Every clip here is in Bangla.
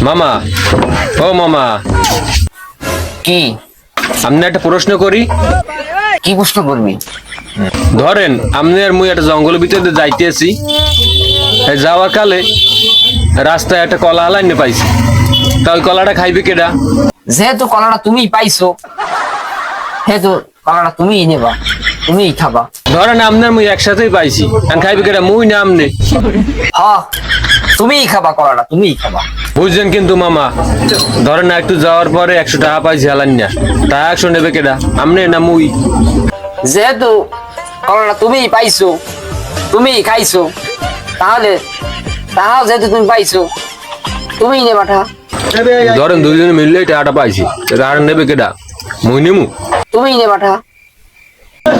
মামা, ও মামা, কি আপনি একটা প্রশ্ন করি। কি প্রশ্ন করবি? ধরেন আপনি আর মুই একটা জঙ্গলের ভিতরে যাইতেছি, যাওয়ার কালে রাস্তায় একটা কলা হালাইনে পাইছি, তা ওই কলাটা খাইবে কেডা? যেহেতু কলাটা তুমি পাইছো, সেহেতু কলাটা তুমিই নেবা, তুমিই খাবা। ধরেন আপনার মুই একসাথেই পাইছি, আর খাইবে কেডা, মুই না আপনি? হ, তুমিই খাবা, কলাটা তুমিই খাবা। বুঝছেন কিন্তু মামা, ধরেন না একটু যাওয়ার পরে 100 টাকা পাইছি হালান না, তা 100 নেবে কেডা, আপনি না মুই? যেহেতু কলাটা তুমিই পাইছো, তুমিই খাইছো, তাহলে তাহাও যেহেতু তুমি পাইছো, তুমিই নেবাটা। ধরেন দুইজনে মিললে টাকাটা পাইছি, টাকাটা নেবে কেডা, মুই নেমু? তুমিই নেবাটা।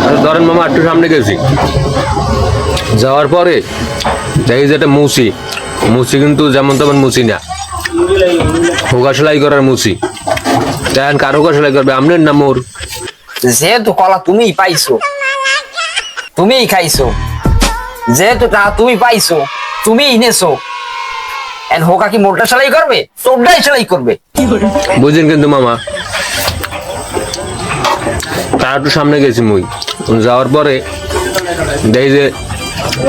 আচ্ছা ধরেন মামা একটু সামনে গেছি, যাওয়ার পরে দেখি যেটা মুসি, মুসি কিন্তু যেমন তেমন মুসি না, হোগা সেলাই করার মুসি। দেখেন কার হোগা সেলাই করবে, আপনার না মোর? যেহেতু কলা তুমিই পাইছো, তুমিই খাইছো, যেহেতু টাকা তুমি পাইছো, তুমিই নেছো, এন হোকা কি মোরটা সেলাই করবে? তোরটাই সেলাই করবে। বুঝছেন কিন্তু মামা, তার একটু সামনে গেছি মুই, যাওয়ার পরে দেখি যে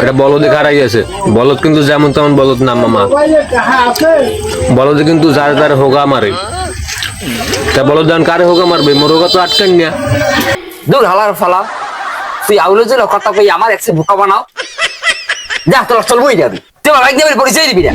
একটা বলদে খারাই আছে, বলদ কিন্তু যেমন তেমন বলদ না মামা, বলদে কিন্তু যার যার হোগা মারে। তা বলদ দেন কারে হোগা মারবে, মোর হোগা তো আটকান না। দূর হালার ফালা, তুই আউলে যে কথা কই আমার একসে বোকা বানাও। যা তোর চলবই যাবি, তুই আমার বাইক দেবের পরিচয় দিবি না।